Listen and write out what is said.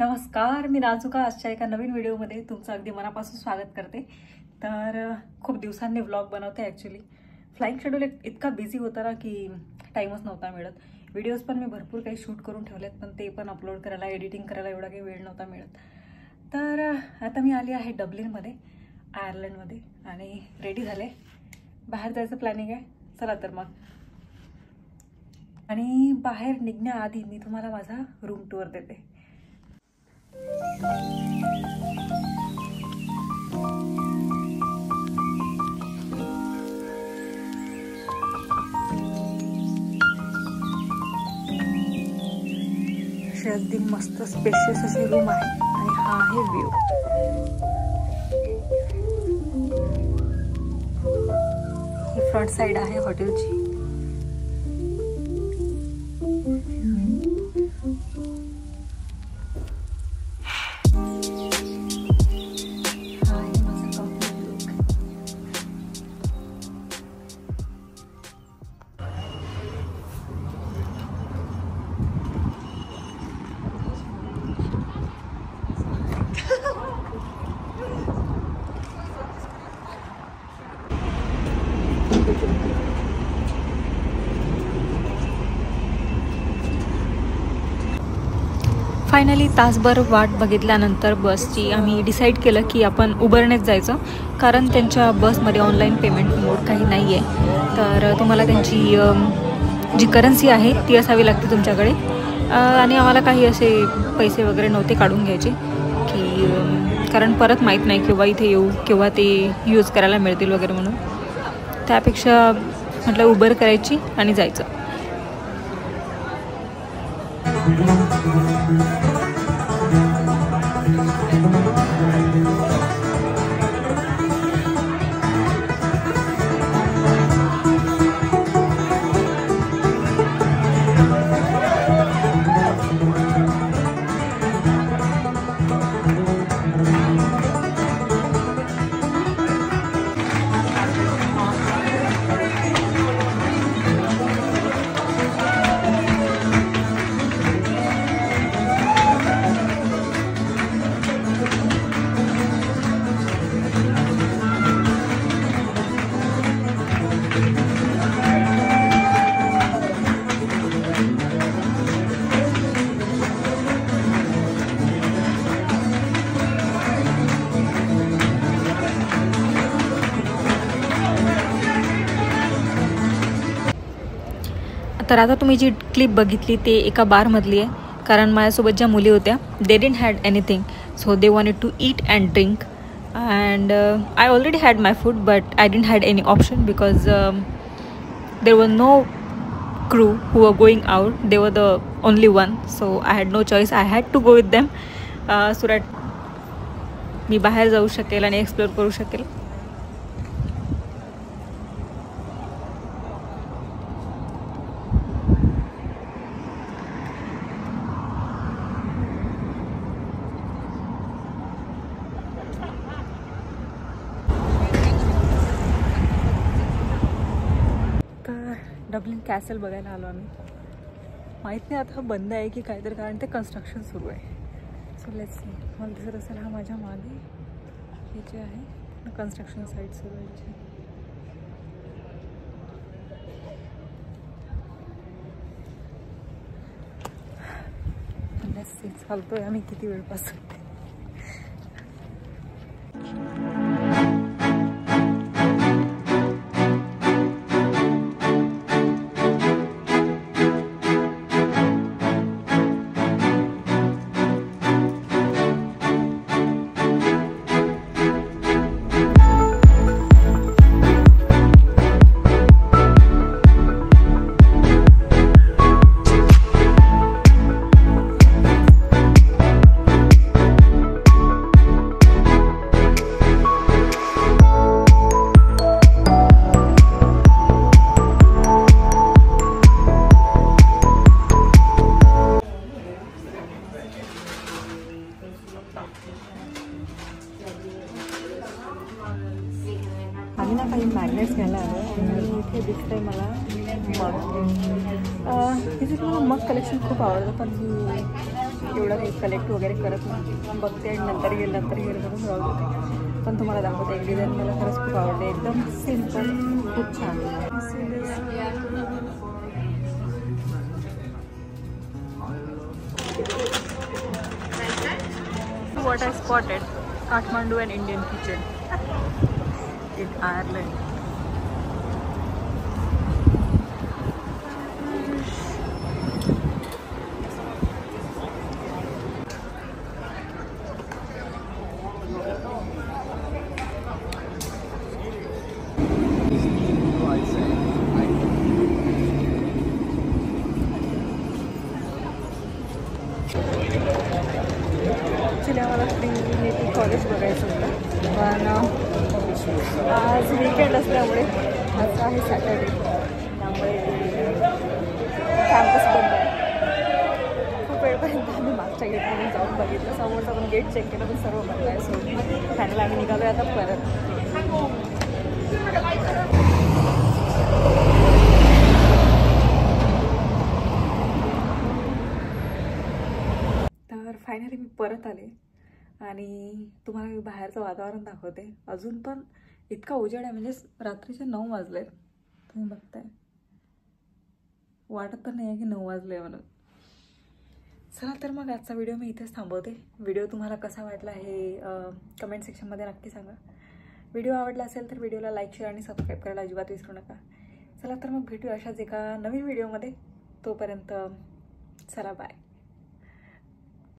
नमस्कार, मी नाजुका आजच्या एका नवीन व्हिडिओमध्ये तुमचं अगदी मनापासून स्वागत करते। तर खूप दिवसांनी व्लॉग बनवते। ॲक्च्युली फ्लाइंग शेड्यूल इतका बिझी होता ना की टाईमच नव्हता मिळत। व्हिडिओज पण मी भरपूर काही शूट करून ठेवलेत, पण ते पण अपलोड करायला, एडिटिंग करायला एवढा काही वेळ नव्हता मिळत। तर आता मी आली आहे डब्लिनमध्ये, आयर्लंडमध्ये, आणि रेडी झाले। बाहेर जायचं प्लॅनिंग आहे। चला तर मग। आणि बाहेर निघण्याआधी मी तुम्हाला माझा रूम टूर देते। अगदी मस्त स्पेशियस अशी रूम आहे आणि हा आहे व्ह्यू। ही फ्रंट साइड आहे हॉटेलची। फायनली तासभर वाट बघितल्यानंतर बसची आम्ही डिसाईड केलं की आपण उबरनेच जायचं, कारण त्यांच्या बसमध्ये ऑनलाईन पेमेंट मोड काही नाही आहे। तर तुम्हाला त्यांची जी करन्सी आहे ती असावी लागते तुमच्याकडे, आणि आम्हाला काही असे पैसे वगैरे नव्हते काढून घ्यायचे की कारण परत माहीत नाही केव्हा इथे येऊ, केव्हा ते यूज करायला मिळतील वगैरे म्हणून। त्यापेक्षा म्हटलं उबर करायची आणि जायचं। तर आता तुम्ही जी क्लिप बघितली ते एका बारमधली आहे, कारण माझ्यासोबत ज्या मुली होत्या they didn't had anything, so they wanted to eat and drink, and I already had my food but I didn't had any option because there were no crew who were going out. They were the only one, so I had no choice. I had to go with them so that मी बाहेर जाऊ शकेल आणि explore करू शकेल। Dublin castle बघायला आलो आम्ही। माहीत नाही आता बंद आहे की काहीतरी, कारण ते कन्स्ट्रक्शन सुरू आहे। So let's see. मला दिसत असेल हा माझ्या मागे हे जे आहे कन्स्ट्रक्शन साईट सुरू आहे। लेट्स सी चालतोय आम्ही किती वेळपासून। आम्ही ना काही मॅग्नेट्स घ्यायला आलो आणि इथे दिसतंय मला मग. तिथे मला मग कलेक्शन खूप आवडतं, पण एवढं काही कलेक्ट वगैरे करत नाही, बघते आणि नंतर गेलं म्हणून राहू देते. पण तुम्हाला दाखवते एक डिझाईन मला खरंच खूप आवडते, एकदम सिम्पल, खूप छान. What I spotted, Kathmandu and Indian kitchen in Ireland. Actually आम्हाला ट्रिनिटी कॉलेज बघायचं होतं, पण आज वीकेंड असल्यामुळे आज आहे सॅटर्डे, त्यामुळे कॅम्पस बंद आहे. खूप वेळपर्यंत आम्ही मागच्या गेटमधून जाऊन बघितलं, समोरचा पण गेट चेक केलं पण सर्व बंद आहे. सो फायनल आम्ही निघालो आहे आता परत. तर फायनली मी परत आले आणि तुम्हाला मी बाहेरचं वातावरण दाखवते. अजून पण इतका उजेड आहे, म्हणजे रात्रीचे 9 वाजले, तुम्ही बघताय. वाटत तर नाही आहे की 9 वाजले म्हणून. चला तर मग आजचा व्हिडिओ मी इथेच थांबवते. व्हिडिओ तुम्हाला कसा वाटला हे कमेंट सेक्शनमध्ये नक्की सांगा. व्हिडिओ आवडला असेल तर व्हिडिओला लाईक, शेअर आणि सबस्क्राईब करायला अजिबात विसरू नका. चला तर मग भेटू अशाच एका नवीन व्हिडिओमध्ये. तोपर्यंत चला बाय.